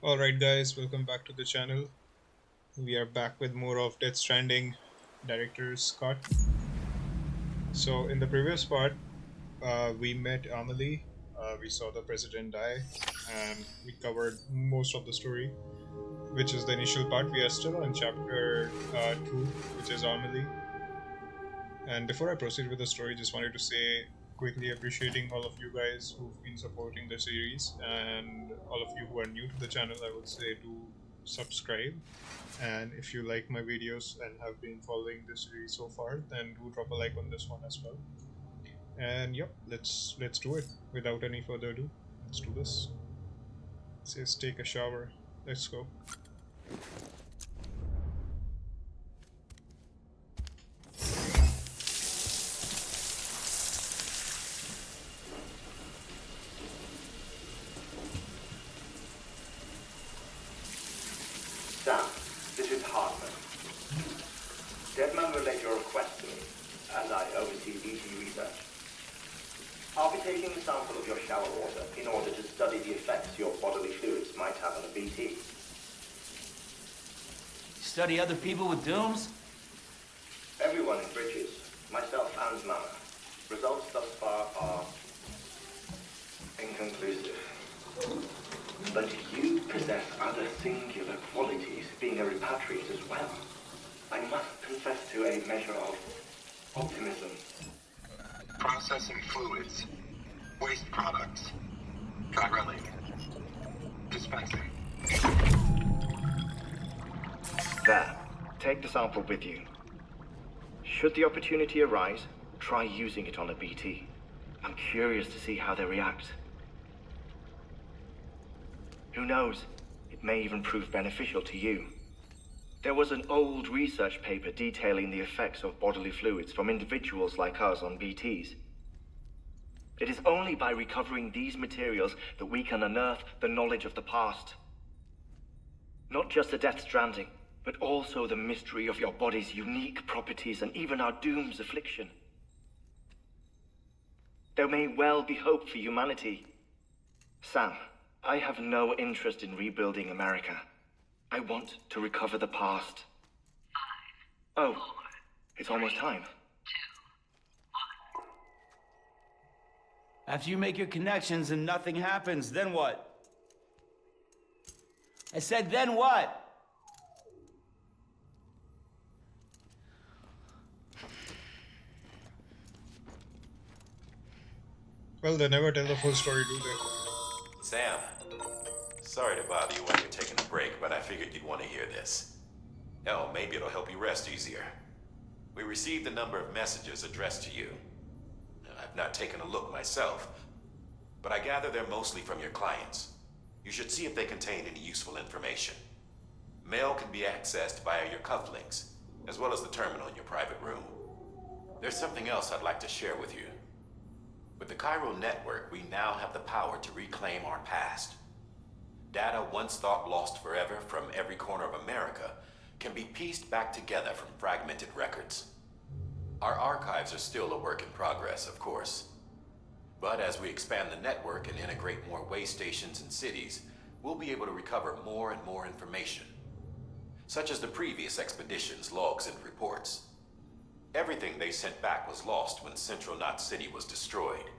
Alright guys, welcome back to the channel. We are back with more of Death Stranding, director Scott. So in the previous part, we met Amelie, we saw the president die, and we covered most of the story, which is the initial part. We are still on chapter 2, which is Amelie. And before I proceed with the story, just wanted to say quickly appreciating all of you guys who've been supporting the series, and all of you who are new to the channel, I would say do subscribe. And if you like my videos and have been following this series so far, then do drop a like on this one as well. And yep, let's do it. Without any further ado, let's do this. It says take a shower. Let's go. Sam, this is Hartman. Deadman relayed your request to me, as I oversee BT research. I'll be taking a sample of your shower water in order to study the effects your bodily fluids might have on a BT. Study other people with dooms? Everyone in Bridges, myself and Mama. Results thus far are inconclusive. But you possess other singular qualities, being a repatriate as well. I must confess to a measure of optimism. Processing fluids, waste products, drilling, dispensing. There, take the sample with you. Should the opportunity arise, try using it on a BT. I'm curious to see how they react. Who knows? It may even prove beneficial to you. There was an old research paper detailing the effects of bodily fluids from individuals like us on BTs. It is only by recovering these materials that we can unearth the knowledge of the past. Not just the Death Stranding, but also the mystery of your body's unique properties and even our doom's affliction. There may well be hope for humanity. Sam, I have no interest in rebuilding America. I want to recover the past. 5, 4, oh, it's almost time. 2, 1. After you make your connections and nothing happens, then what? I said, then what? Well, they never tell the full story, do they? Sam, sorry to bother you while you're taking a break, but I figured you'd want to hear this. Hell, maybe it'll help you rest easier. We received a number of messages addressed to you. I've not taken a look myself, but I gather they're mostly from your clients. You should see if they contain any useful information. Mail can be accessed via your cufflinks, as well as the terminal in your private room. There's something else I'd like to share with you. With the Cairo network, we now have the power to reclaim our past. Data once thought lost forever from every corner of America can be pieced back together from fragmented records. Our archives are still a work in progress, of course. But as we expand the network and integrate more way stations and cities, we'll be able to recover more and more information, such as the previous expedition's logs and reports. Everything they sent back was lost when Central Knot City was destroyed.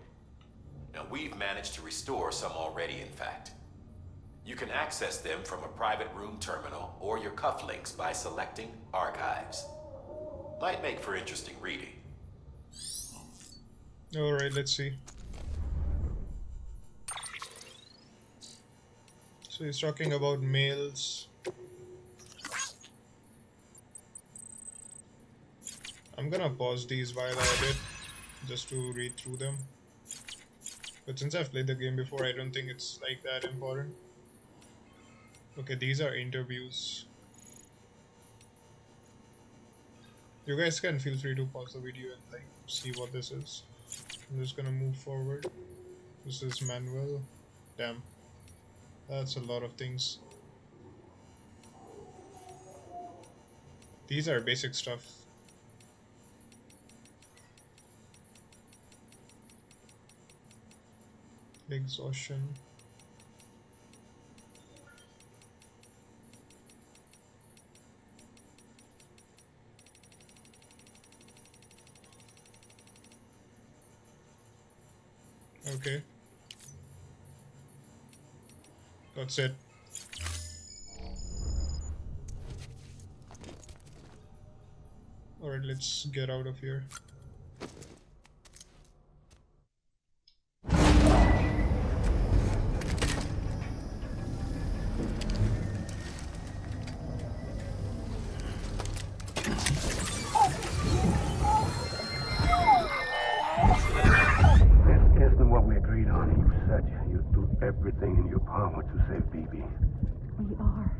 Now, we've managed to restore some already, in fact. You can access them from a private room terminal or your cufflinks by selecting Archives. Might make for interesting reading. Alright, let's see. So he's talking about mails. I'm gonna pause these while I edit, just to read through them. But since I've played the game before, I don't think it's like that important. Okay, these are interviews. You guys can feel free to pause the video and like see what this is. I'm just gonna move forward. This is Manuel. Damn. That's a lot of things. These are basic stuff. Exhaustion. Okay. That's it. Alright, let's get out of here. Isn't what we agreed on. You said you'd do everything in your power to save BB. We are.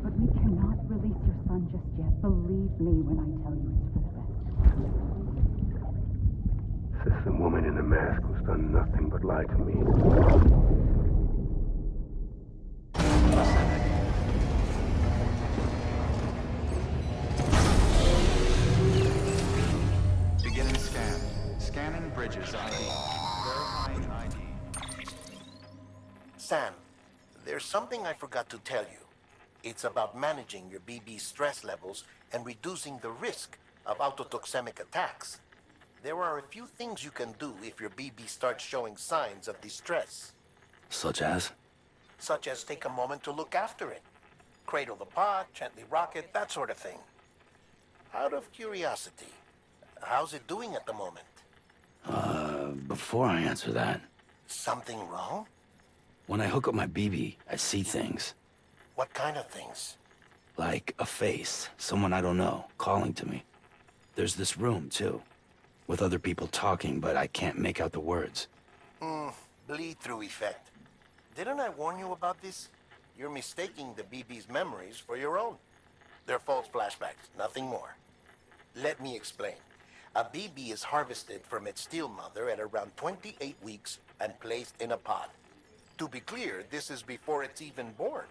But we cannot release your son just yet. Believe me when I tell you it's for the best. System woman in the mask who's done nothing but lie to me. Beginning scan. Scanning bridges ID. Verifying ID. Sam, there's something I forgot to tell you. It's about managing your BB stress levels and reducing the risk of autotoxemic attacks. There are a few things you can do if your BB starts showing signs of distress. Such as? Such as take a moment to look after it. Cradle the pod, gently rock it, that sort of thing. Out of curiosity, how's it doing at the moment? Before I answer that, Something wrong? when I hook up my BB, I see things. What kind of things? Like a face, someone I don't know, calling to me. There's this room, too, with other people talking, but I can't make out the words. Bleed-through effect. Didn't I warn you about this? You're mistaking the BB's memories for your own. They're false flashbacks, nothing more. Let me explain. A BB is harvested from its steel mother at around 28 weeks and placed in a pod. To be clear, this is before it's even born.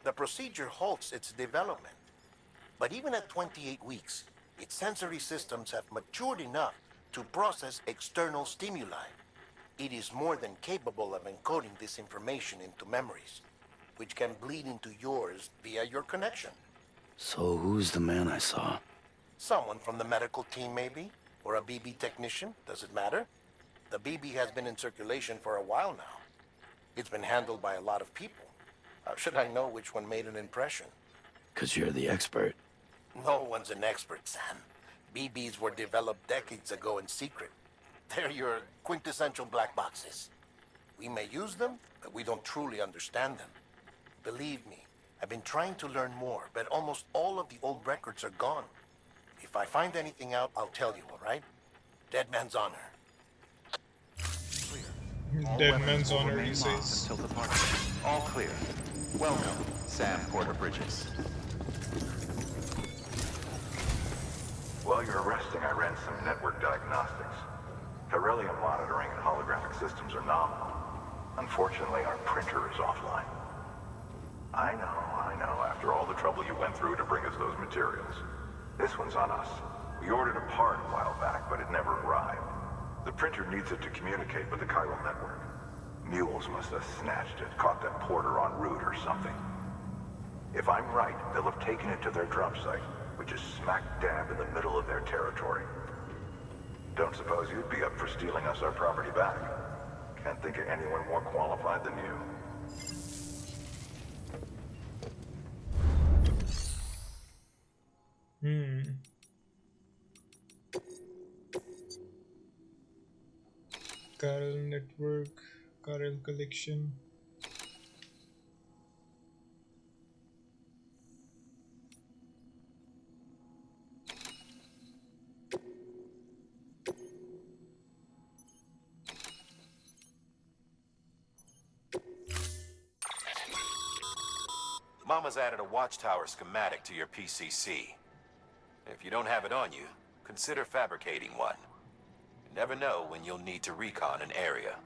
The procedure halts its development. But even at 28 weeks, its sensory systems have matured enough to process external stimuli. It is more than capable of encoding this information into memories, which can bleed into yours via your connection. So who's the man I saw? Someone from the medical team, maybe? Or a BB technician? Does it matter? The BB has been in circulation for a while now. It's been handled by a lot of people. How should I know which one made an impression? 'Cause you're the expert. No one's an expert, Sam. BBs were developed decades ago in secret. They're your quintessential black boxes. We may use them, but we don't truly understand them. Believe me, I've been trying to learn more, but almost all of the old records are gone. If I find anything out, I'll tell you, all right? Dead man's honor. Dead man's honor, he says. Until departure. All clear. Welcome, Sam Porter Bridges. While you're resting, I ran some network diagnostics. Beryllium monitoring and holographic systems are nominal. Unfortunately, our printer is offline. I know. After all the trouble you went through to bring us those materials. This one's on us. We ordered a part a while back, but it never arrived. The printer needs it to communicate with the chiral network. Mules must have snatched it, caught that porter en route or something. If I'm right, they'll have taken it to their drop site, which is smack dab in the middle of their territory. Don't suppose you'd be up for stealing us our property back? Can't think of anyone more qualified than you. Chiral network, chiral collection. Mama's added a watchtower schematic to your PCC. If you don't have it on you, consider fabricating one. You never know when you'll need to recon an area.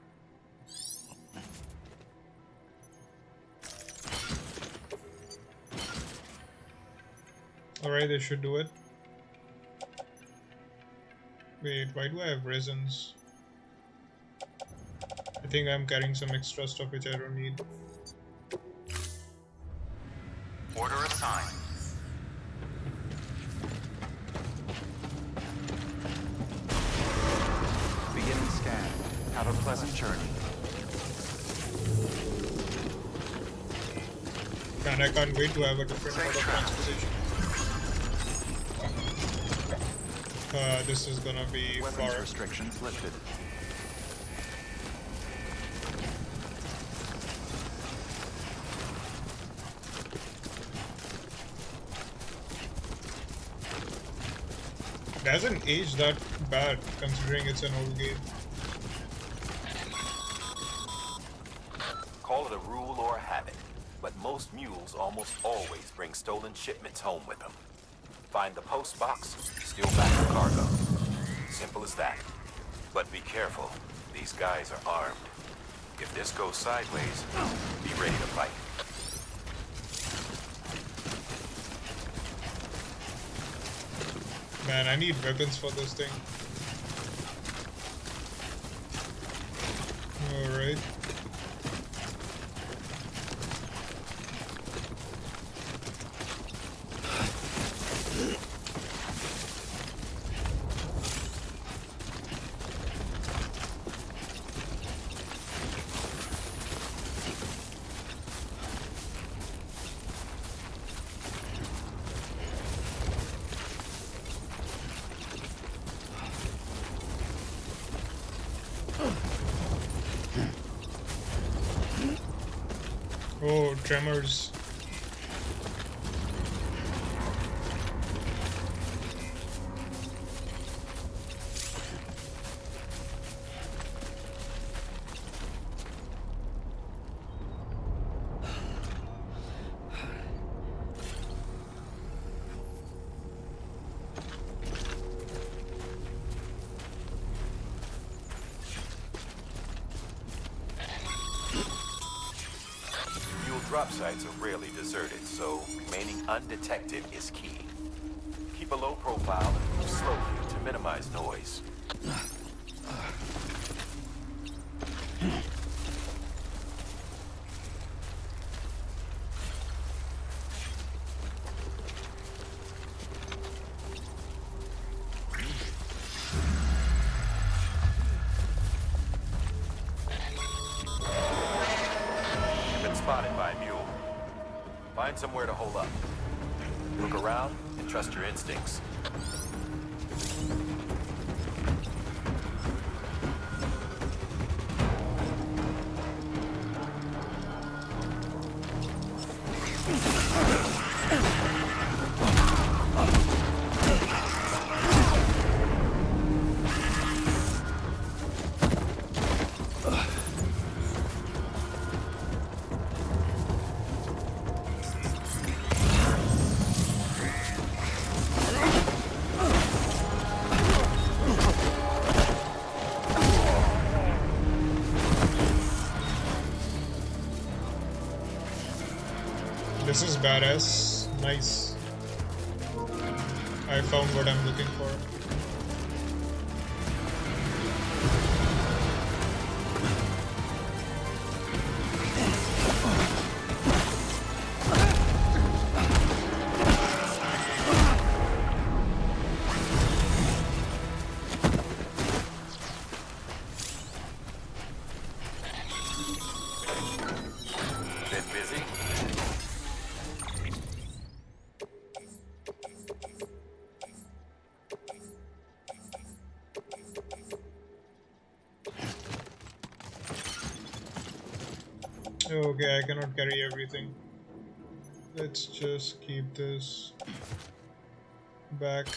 Alright, they should do it. Wait, why do I have resins? I think I'm carrying some extra stuff which I don't need. Order assigned. Beginning scan. Have a pleasant journey. And I can't wait to have a different mode of transportation. This is gonna be Weapons far. restrictions lifted. It hasn't aged that bad considering it's an old game. Call it a rule or a habit, but most mules almost always bring stolen shipments home with them. Find the post box, steal back the cargo. Simple as that. But be careful. These guys are armed. If this goes sideways, be ready to fight. Man, I need weapons for this thing. Alright. Oh, tremors. Drop sites are rarely deserted, so remaining undetected is key. Keep a low profile and move slowly to minimize noise. Spotted by a mule. Find somewhere to hole up. Look around and trust your instincts. This is badass. Nice. I found what I'm looking for. Bit busy? Okay, I cannot carry everything. Let's just keep this back.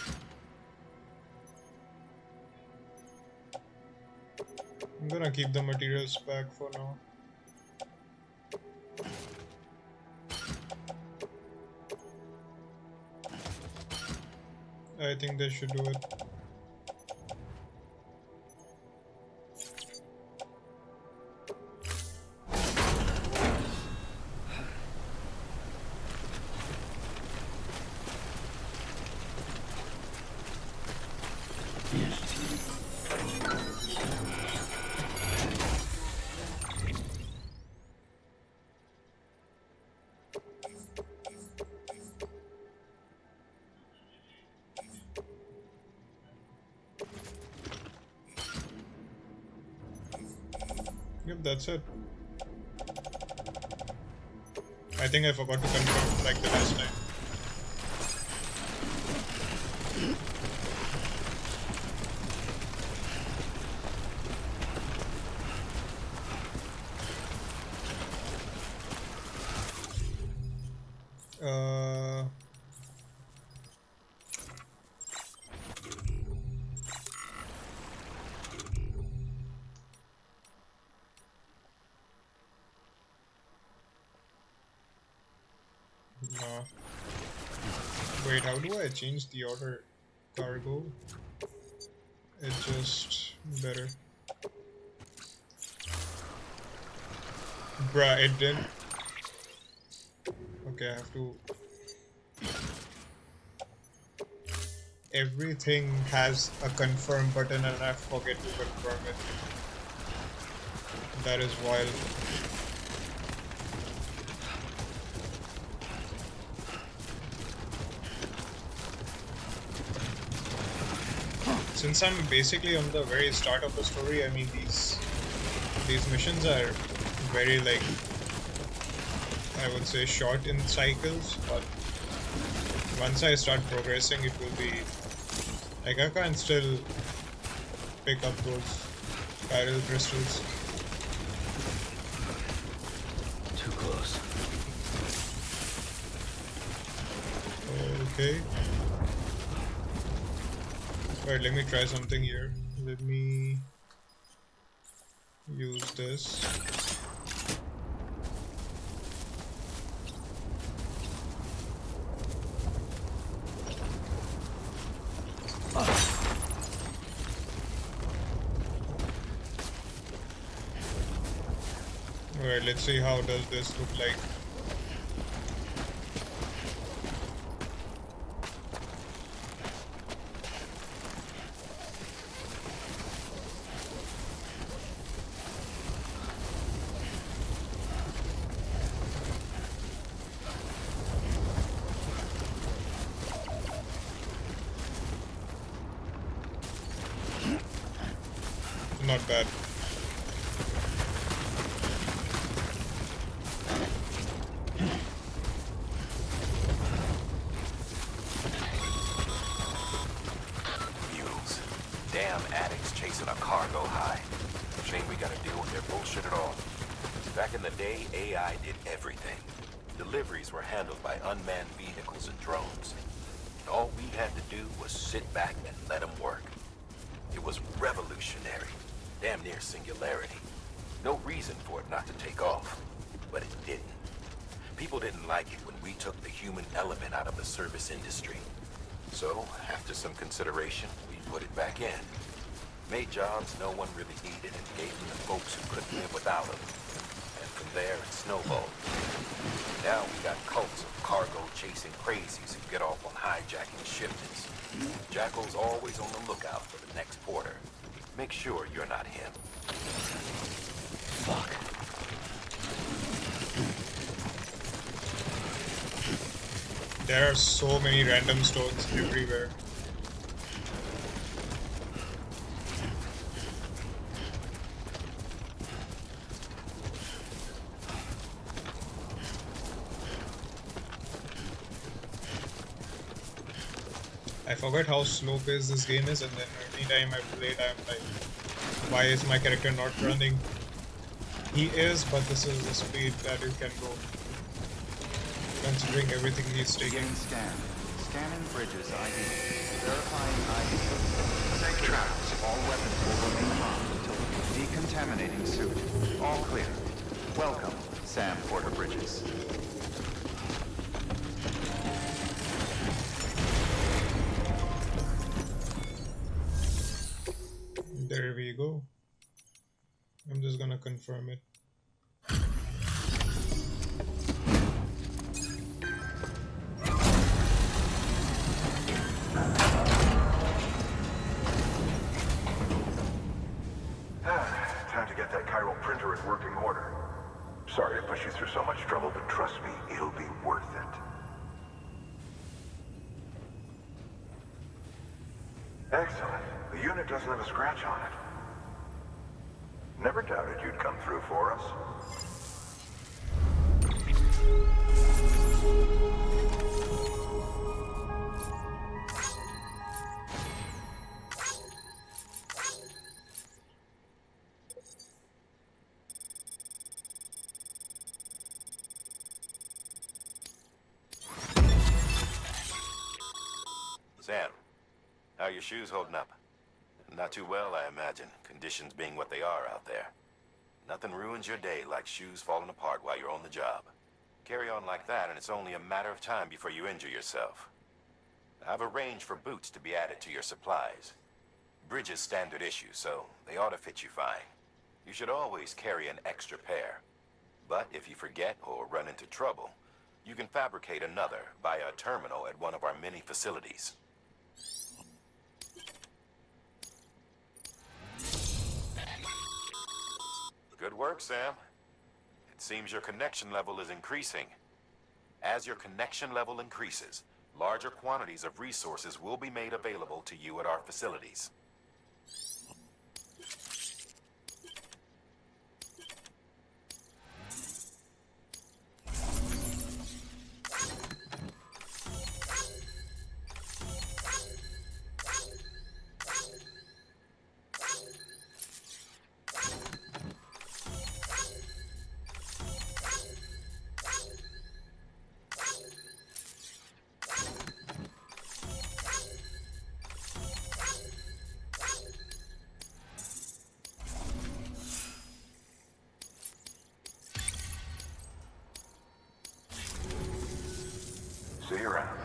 I'm gonna keep the materials back for now. I think they should do it. Yep, that's it. I think I forgot to confirm like the last time. No. Wait, how do I change the order cargo? It's just better. Bruh, it didn't. Okay, I have to. Everything has a confirm button and I forget to confirm it. That is wild. Since I'm basically on the very start of the story, I mean these missions are very like I would say short in cycles, but once I start progressing it will be like I can still pick up those chiral crystals. Too close. Okay. Alright, let me try something here. Let me use this. Alright, let's see how does this look like. Not bad. Mules. Damn addicts chasing a cargo high. Shame we gotta deal with their bullshit at all. Back in the day, AI did everything. Deliveries were handled by unmanned vehicles and drones. All we had to do was sit back and let them work. It was revolutionary. Damn near singularity. No reason for it not to take off. But it didn't. People didn't like it when we took the human element out of the service industry. So, after some consideration, we put it back in. Made jobs no one really needed and gave them to folks who couldn't live without them. And from there, it snowballed. Now we got cults of cargo-chasing crazies who get off on hijacking shipments. Jackal's always on the lookout for the next porter. Make sure you're not him. Fuck. There are so many random stones everywhere. I forgot how slow-paced this game is, and then anytime I play it, I'm like, why is my character not running? He is, but this is the speed that it can go. Considering everything he's taking. Beginning scan. Scanning bridges ID. Verifying ID. Safe travels. All weapons will remain armed until decontaminating suit. All clear. Welcome, Sam Porter Bridges. There we go. I'm just gonna confirm it. Time to get that chiral printer in working order. Sorry to push you through so much trouble, but trust me, it'll be worth it. Excellent. The unit doesn't have a scratch on it. Never doubted you'd come through for us. Sam, how are your shoes holding up? Not too well, I imagine, conditions being what they are out there. Nothing ruins your day like shoes falling apart while you're on the job. Carry on like that and it's only a matter of time before you injure yourself. I've arranged for boots to be added to your supplies. Bridges standard issue, so they ought to fit you fine. You should always carry an extra pair. But if you forget or run into trouble, you can fabricate another via a terminal at one of our many facilities. Good work, Sam. It seems your connection level is increasing. As your connection level increases, larger quantities of resources will be made available to you at our facilities. See you around.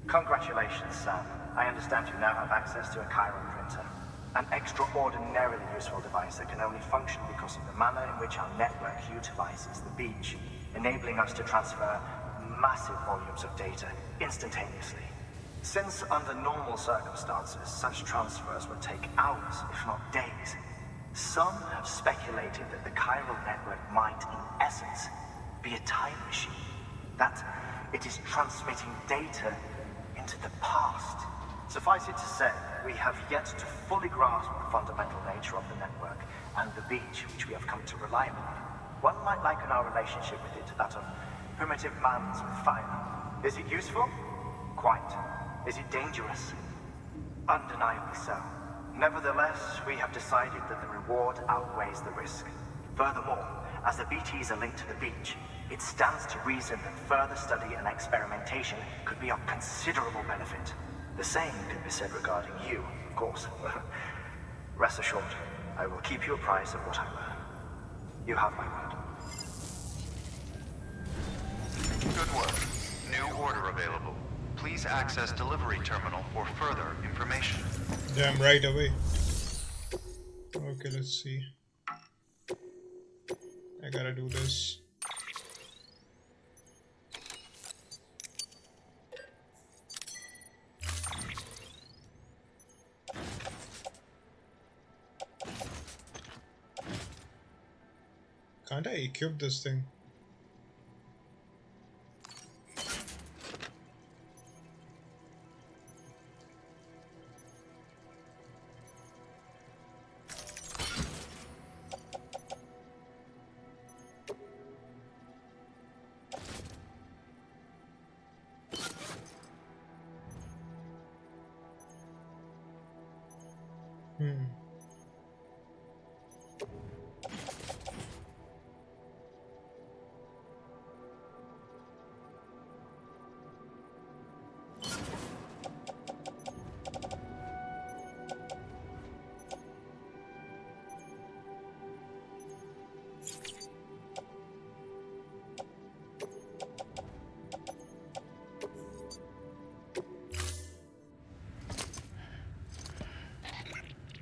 Congratulations, Sam. I understand you now have access to a chiral printer. An extraordinarily useful device that can only function because of the manner in which our network utilizes the beach, enabling us to transfer massive volumes of data instantaneously. Since under normal circumstances, such transfers would take hours, if not days, some have speculated that the chiral network might, in essence, be a time machine. That it is transmitting data into the past. Suffice it to say, we have yet to fully grasp the fundamental nature of the network and the beach which we have come to rely upon. One might liken our relationship with it to that of primitive mans with fire. Is it useful? Quite. Is it dangerous? Undeniably so. Nevertheless, we have decided that the reward outweighs the risk. Furthermore, as the BTs are linked to the beach, it stands to reason that further study and experimentation could be of considerable benefit. The same could be said regarding you, of course. Rest assured, I will keep you apprised of what I learn. You have my word. Good work. New order available. Please access delivery terminal for further information. Damn, right away. Okay, let's see. I gotta do this. Can't I equip this thing?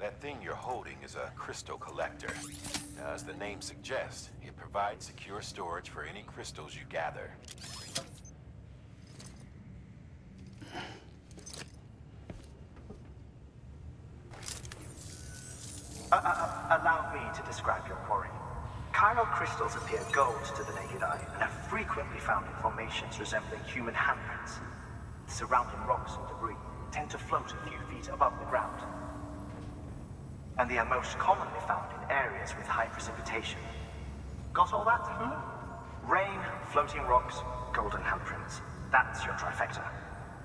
That thing you're holding is a crystal collector. Now, as the name suggests, it provides secure storage for any crystals you gather. Allow me to describe your quarry. Chiral crystals appear gold to the naked eye and are frequently found in formations resembling human handprints. The surrounding rocks and debris tend to float a few feet above the ground. and they are most commonly found in areas with high precipitation. Got all that? Rain, floating rocks, golden handprints. That's your trifecta.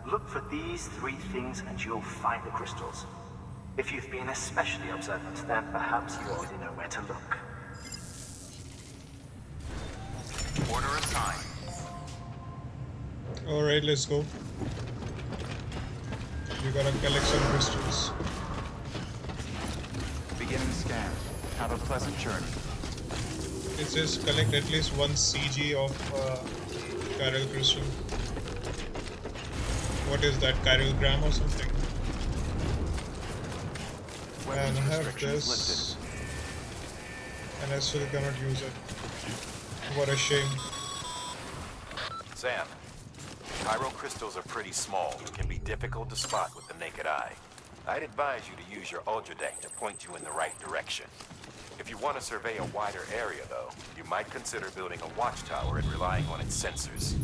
Look for these three things and you'll find the crystals. If you've been especially observant, then perhaps you already know where to look. Order assigned. Alright, let's go. We gotta collect some crystals. Beginning scan. Have a pleasant journey. It says collect at least 1 CG of chiral crystal. What is that, chiral gram or something? And I have this, and I still cannot use it. What a shame. Sam, chiral crystals are pretty small and can be difficult to spot with the naked eye. I'd advise you to use your ultra deck to point you in the right direction. If you want to survey a wider area, though, you might consider building a watchtower and relying on its sensors.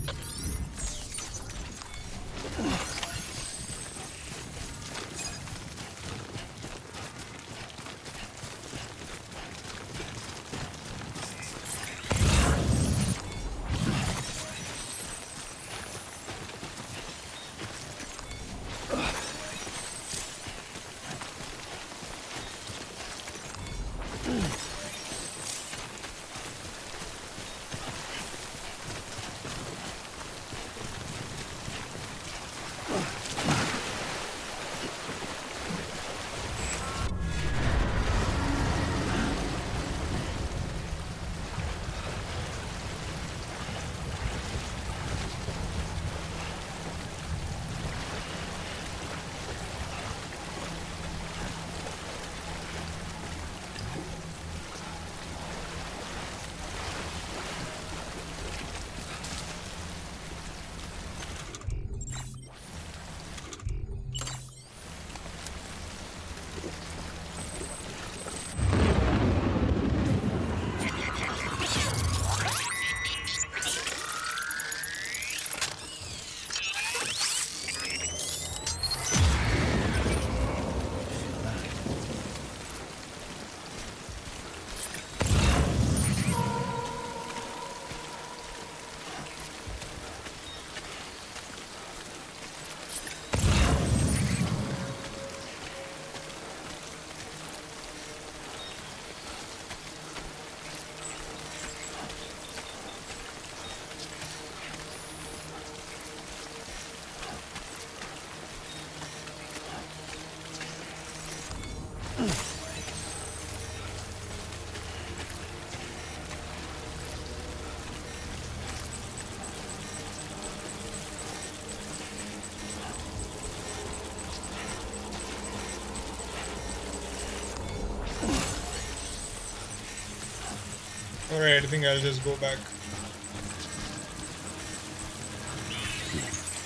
Alright, I think I'll just go back.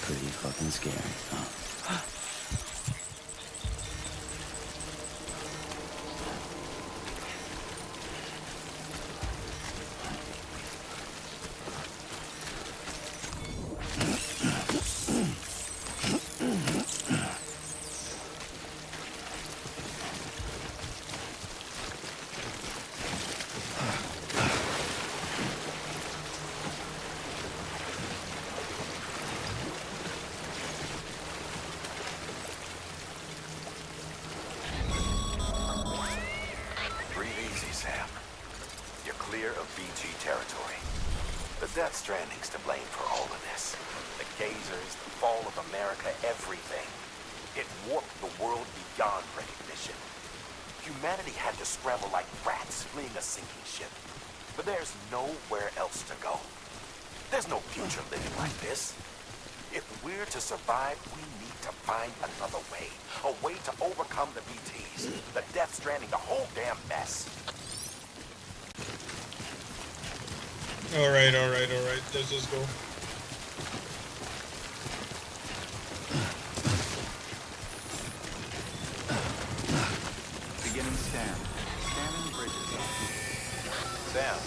Pretty fucking scary, huh? BT territory. The Death Stranding's to blame for all of this. The gazers, the fall of America, everything. It warped the world beyond recognition. Humanity had to scramble like rats fleeing a sinking ship. But there's nowhere else to go. There's no future living like this. If we're to survive, we need to find another way. A way to overcome the BTs, the Death Stranding, the whole damn mess. Alright, let's just go. Beginning scan. Scanning bridges. Sam,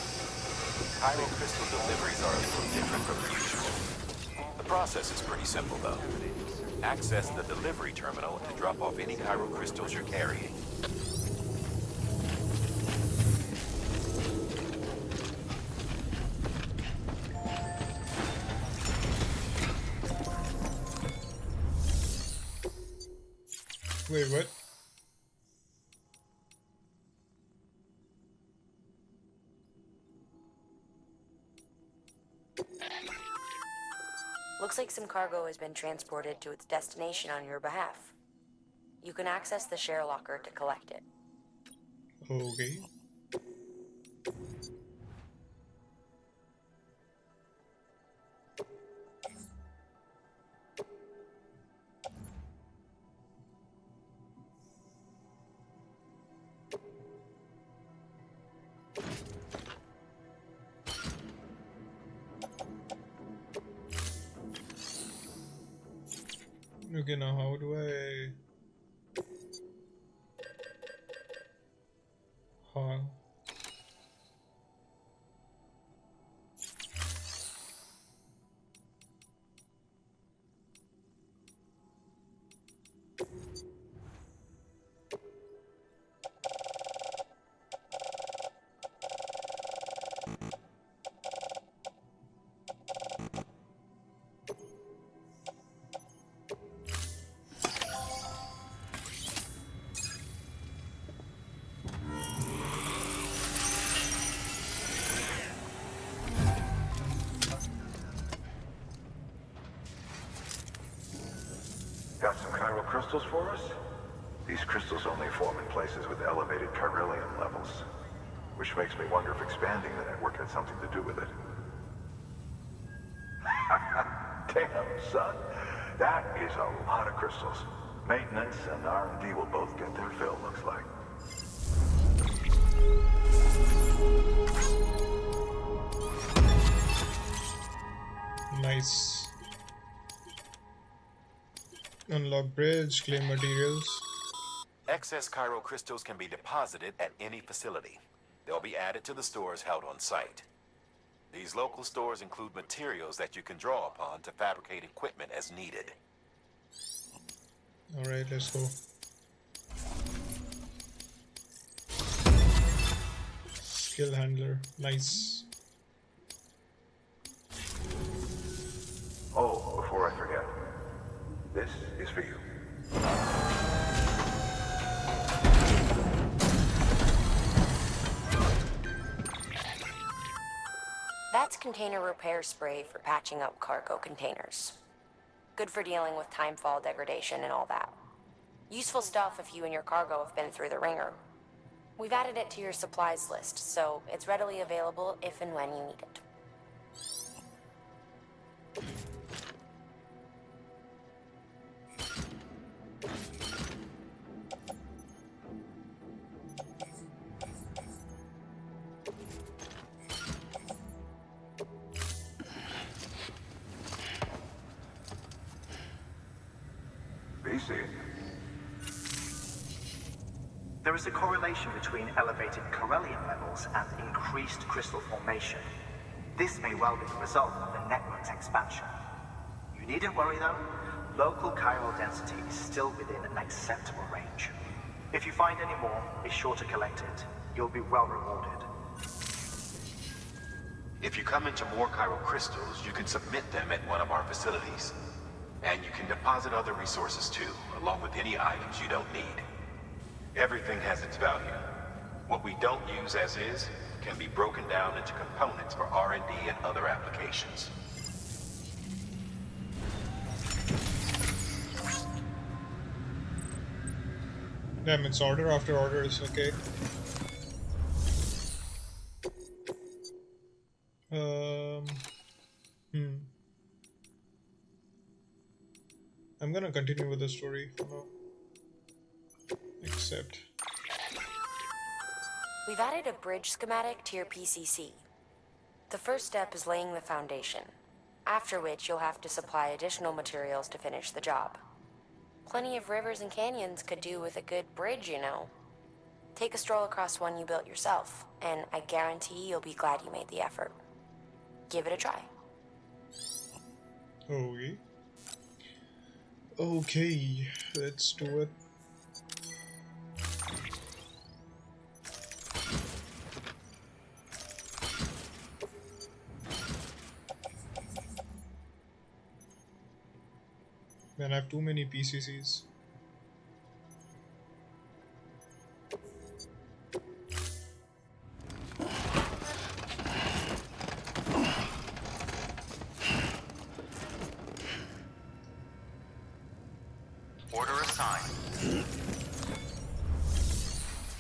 Pyro crystal deliveries are a little different from usual. The process is pretty simple, though. Access the delivery terminal to drop off any Pyro crystals you're carrying. Wait, what? Looks like some cargo has been transported to its destination on your behalf. You can access the share locker to collect it. Okay. Okay, now how do I... Huh? Got some chiral crystals for us? These crystals only form in places with elevated chiralium levels, which makes me wonder if expanding the network had something to do with it. Damn, son. That is a lot of crystals. Maintenance and R&D will both get their fill, looks like. Nice. Unlock bridge, claim materials. Excess chiral crystals can be deposited at any facility. They'll be added to the stores held on site. These local stores include materials that you can draw upon to fabricate equipment as needed. Alright, let's go. Skill handler. Nice. Oh, before I forget, this is for you. That's container repair spray for patching up cargo containers. Good for dealing with timefall degradation and all that. Useful stuff if you and your cargo have been through the ringer. We've added it to your supplies list, so it's readily available if and when you need it. There is a correlation between elevated chiralium levels and increased crystal formation. This may well be the result of the network's expansion. You needn't worry though. Local chiral density is still within an acceptable range. If you find any more, be sure to collect it. You'll be well rewarded. If you come into more chiral crystals, you can submit them at one of our facilities. And you can deposit other resources too, along with any items you don't need. Everything has its value. What we don't use as is can be broken down into components for R&D and other applications. Damn, it's order after order is okay. I'm gonna continue with the story for now. Accept. We've added a bridge schematic to your PCC. The first step is laying the foundation, after which you'll have to supply additional materials to finish the job. Plenty of rivers and canyons could do with a good bridge, you know. Take a stroll across one you built yourself, and I guarantee you'll be glad you made the effort. Give it a try. Okay. Okay, let's do it. Man, I have too many PCCs. assigned.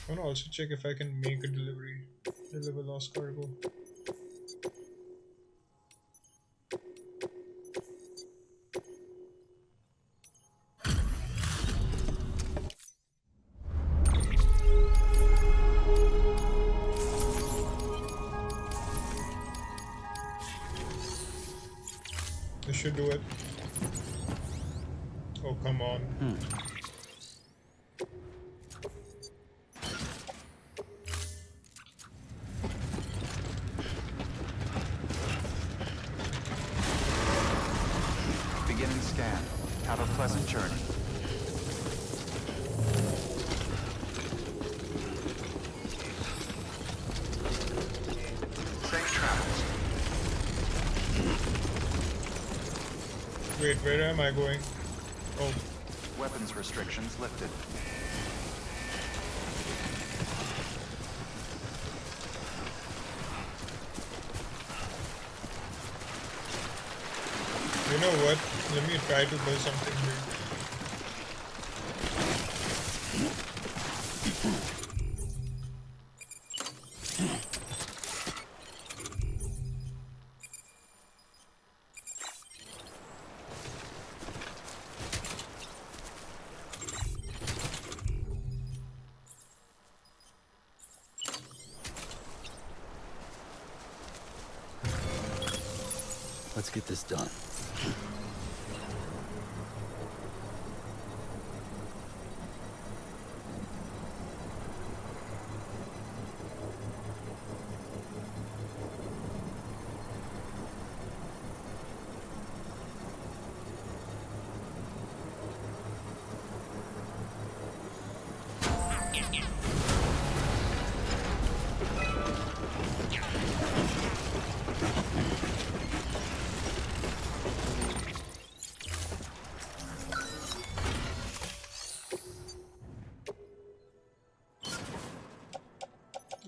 I wanna also check if I can make a deliver lost cargo. This should do it. Oh, come on. Beginning scan. Have a pleasant journey. Safe travels. Wait, where am I going? Oh. Weapons restrictions lifted. You know what? Let me try to build something here. Let's get this done.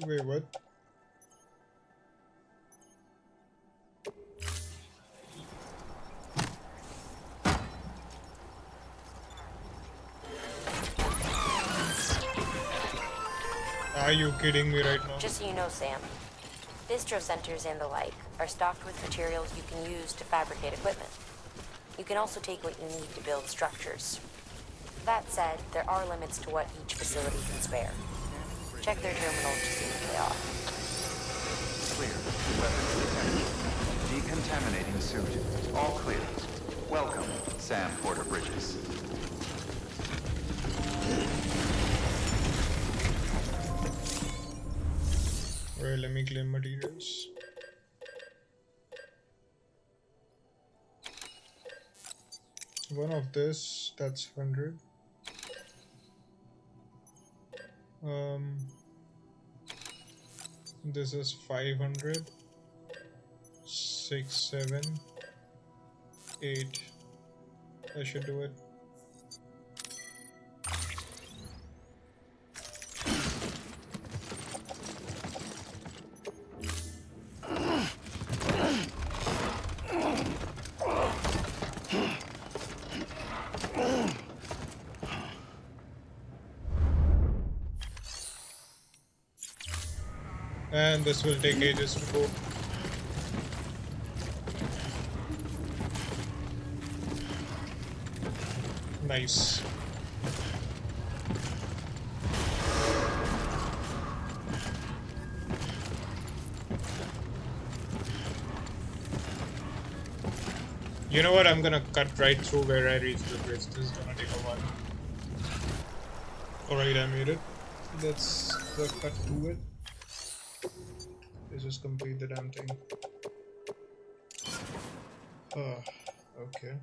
Wait, what? Are you kidding me right now? Just so you know, Sam, distro centers and the like are stocked with materials you can use to fabricate equipment. You can also take what you need to build structures. That said, there are limits to what each facility can spare. Check their terminal to see what they are. Clear. Weapons detected. Decontaminating suit. All clear. Welcome, Sam Porter Bridges. Alright, let me claim materials. One of this, that's 100. This is 500. 6, 7, 8. I should do it. And this will take ages to go. Nice. You know what? I'm gonna cut right through where I reach the bridge. This is gonna take a while. Alright, I made it. That's the cut to it. Let's just complete the damn thing. Okay.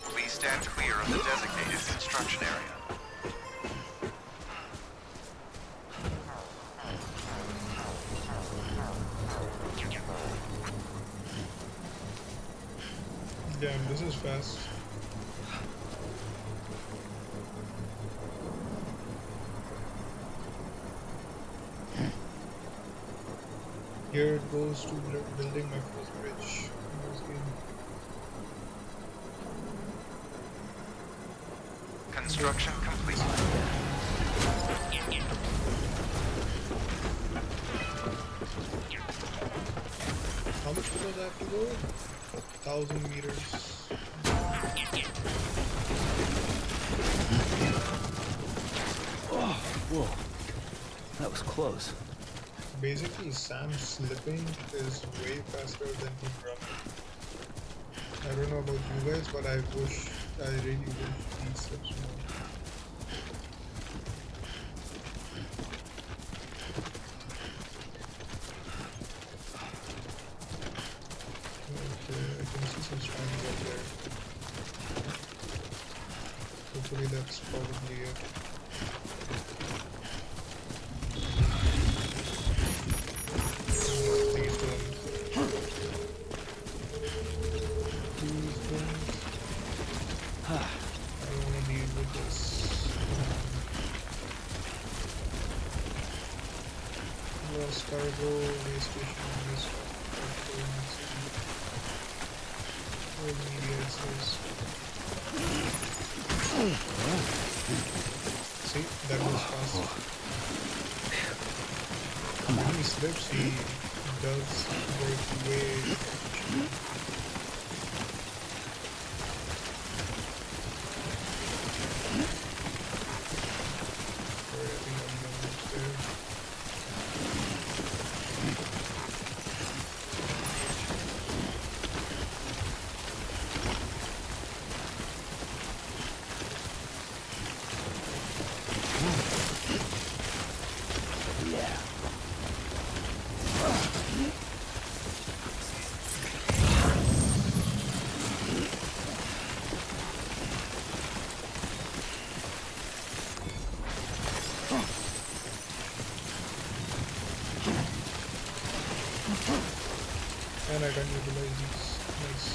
Please stand clear of the designated construction area. Damn, this is fast. Here it goes to building my first bridge in this game. Construction complete. How much does that have to go? 1,000 meters. Oh, whoa. That was close. Basically, Sam slipping is way faster than him running. I don't know about you guys, but I really wish he slips more. Okay, I can see some stranding up there. Hopefully that's probably it. Please don't. Please don't. I don't want to deal with this. Lost cargo, way station, missed all media access. See, that was fast. Come on. When he slips, he does work way cheap. Sorry, I think I'm going upstairs. Yeah. And I can utilize these. Nice.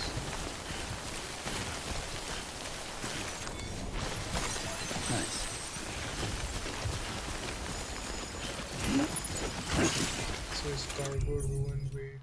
Nice. It says cargo ruin way.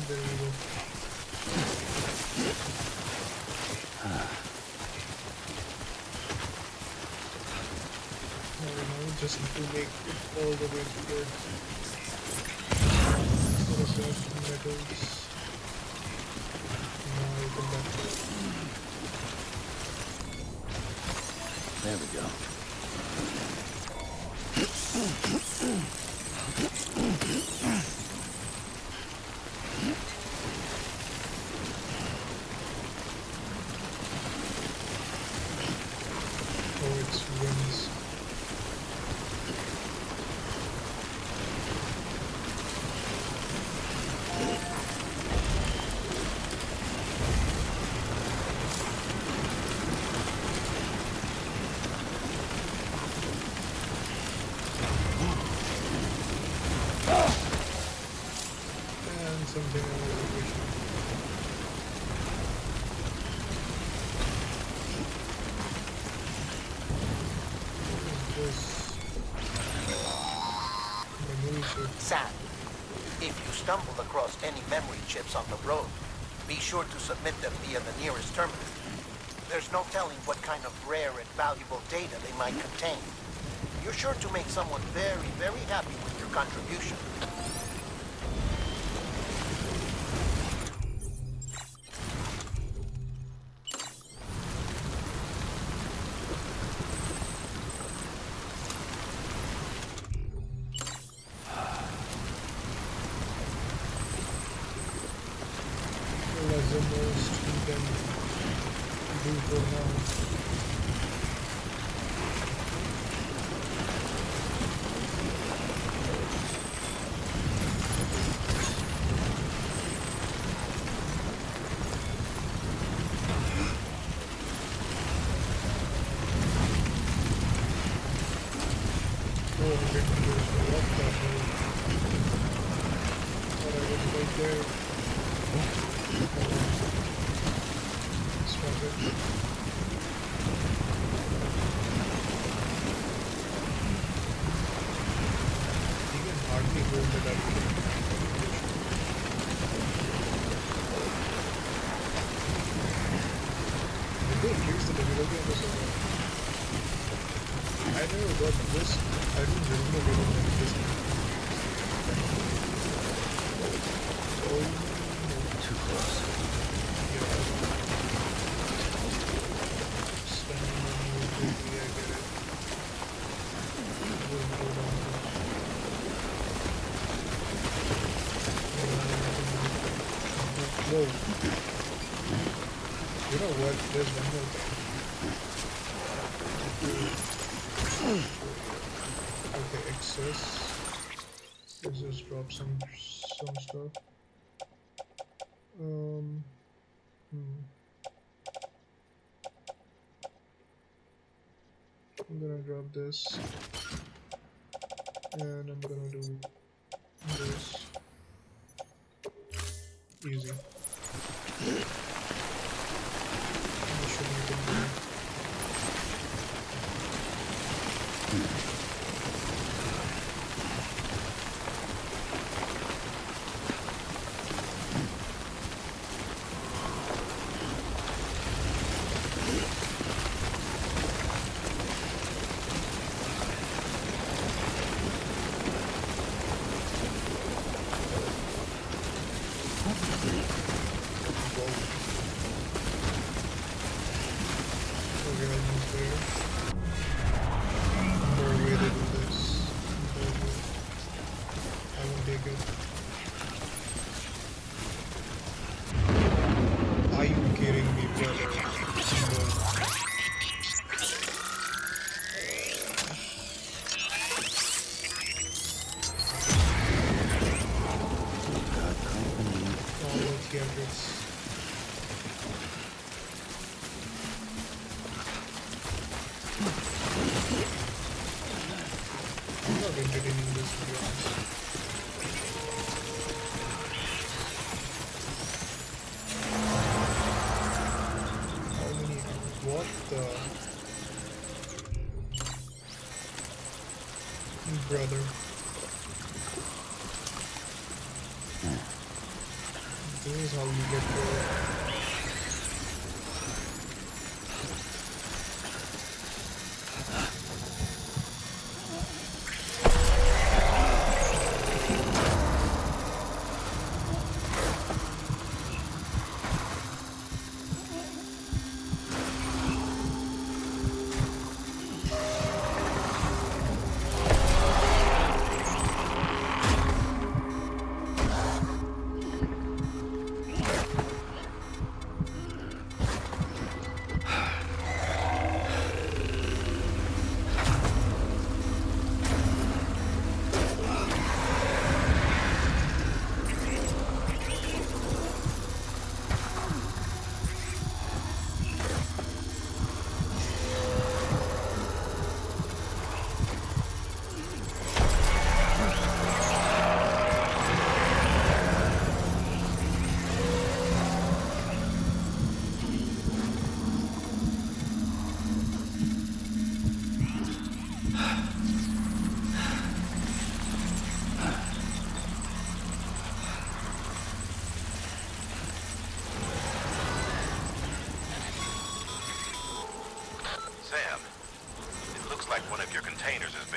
There we go. Now just need to make it all the way to there. Research metals. Now I can back. There we go. Oh, it's winds. And something I was wishing. Sam, if you stumble across any memory chips on the road, be sure to submit them via the nearest terminal. There's no telling what kind of rare and valuable data they might contain. You're sure to make someone very, very happy with your contribution. That's the most we can do for now. Let's just drop some stuff. I'm gonna drop this, and I'm gonna do this. Easy. Brother. This is how you get there.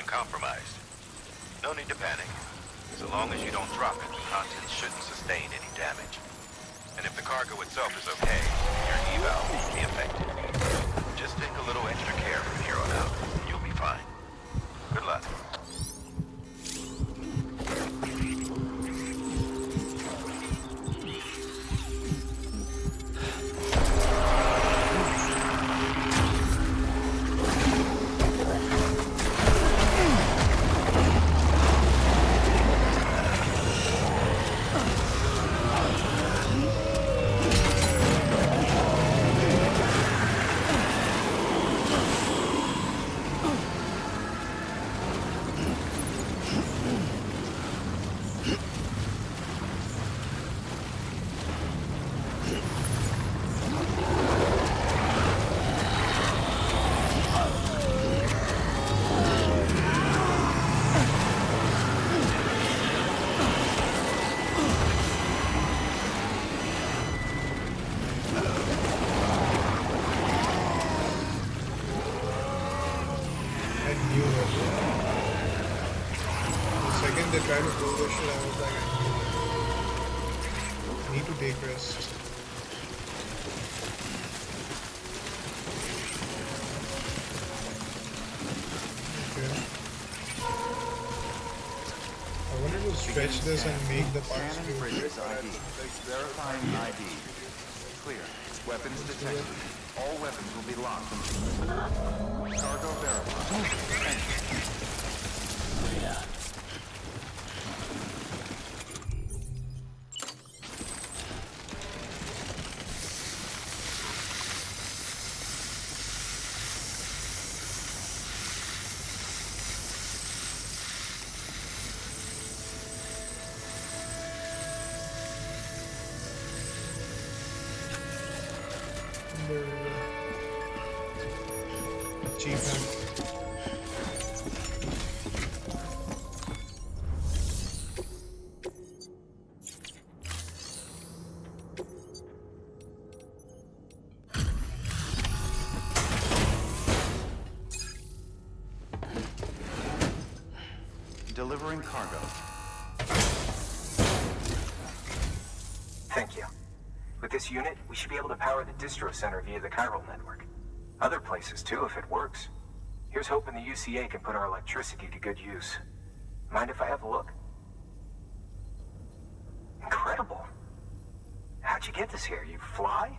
Compromised. No need to panic. So long as you don't drop it, the contents shouldn't sustain any damage. And if the cargo itself is okay, your eval won't be affected. Just take a little extra care from here on out, and you'll be fine. Good luck. they tried to pull this shit, I was like, I need to take rest. Okay. I wanted to stretch this and make the parts Scanning feel bridges good, but I ID. don't think Verifying ID. Clear. Weapons detected. All weapons will be locked. Cargo verified. Entry. achievement. Delivering cargo. Thank you. With this unit, we should be able to power the distro center via the chiral network. Other places too, if it works. Here's hoping the UCA can put our electricity to good use. Mind if I have a look? Incredible. How'd you get this here? You fly?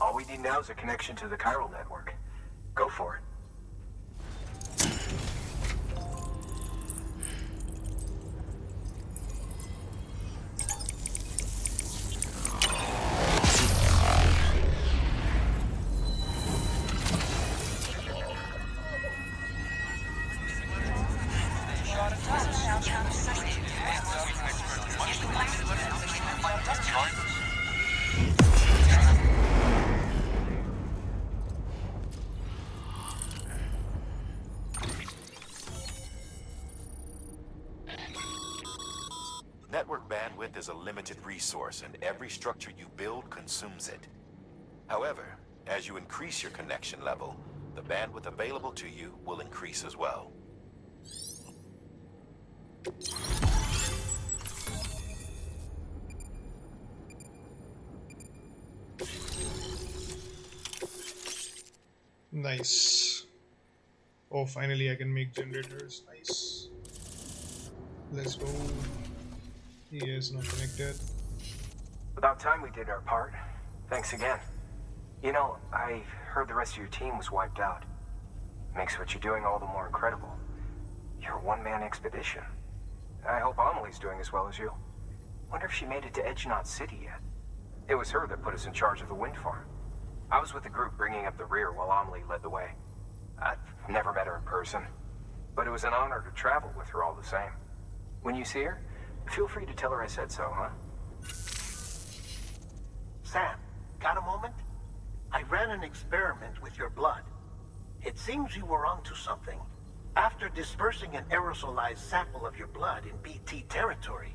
All we need now is a connection to the chiral network. Go for it. Network bandwidth is a limited resource, and every structure you build consumes it. However, as you increase your connection level, the bandwidth available to you will increase as well. Nice. Oh, finally I can make generators. Nice. Let's go. He is not connected. About time we did our part. Thanks again. You know, I heard the rest of your team was wiped out. Makes what you're doing all the more incredible. You're a one-man expedition. I hope Amelie's doing as well as you. Wonder if she made it to Edgenot City yet. It was her that put us in charge of the wind farm. I was with the group bringing up the rear while Amelie led the way. I've never met her in person, but it was an honor to travel with her all the same. When you see her, feel free to tell her I said so, huh? Sam, got a moment? I ran an experiment with your blood. It seems you were onto something. After dispersing an aerosolized sample of your blood in BT territory,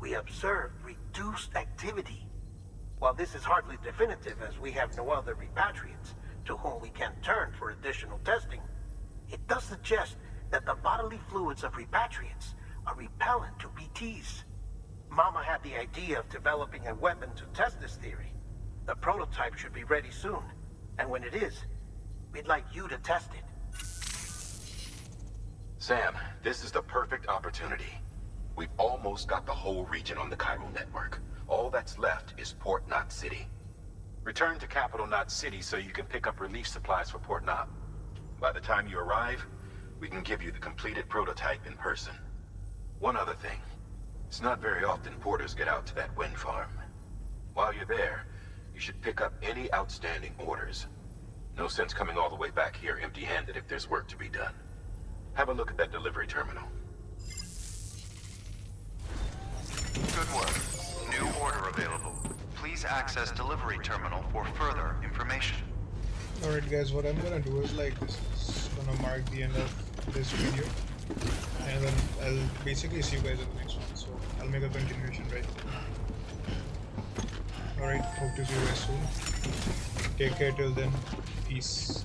we observed reduced activity. While this is hardly definitive, as we have no other repatriates to whom we can turn for additional testing, it does suggest that the bodily fluids of repatriates are repellent to BTs. Mama had the idea of developing a weapon to test this theory. The prototype should be ready soon, and when it is, we'd like you to test it. Sam, this is the perfect opportunity. We've almost got the whole region on the chiral network. All that's left is Port Knot City. Return to Capital Knot City so you can pick up relief supplies for Port Knot. By the time you arrive, we can give you the completed prototype in person. One other thing. It's not very often porters get out to that wind farm. While you're there, you should pick up any outstanding orders. No sense coming all the way back here empty-handed if there's work to be done. Have a look at that delivery terminal. Good work. New order available. Please access delivery terminal for further information. Alright guys, what I'm gonna do is like this is gonna mark the end of this video, and then I'll basically see you guys in the next one. So I'll make a continuation right there. Alright, hope to see you guys soon. Take care till then. Peace.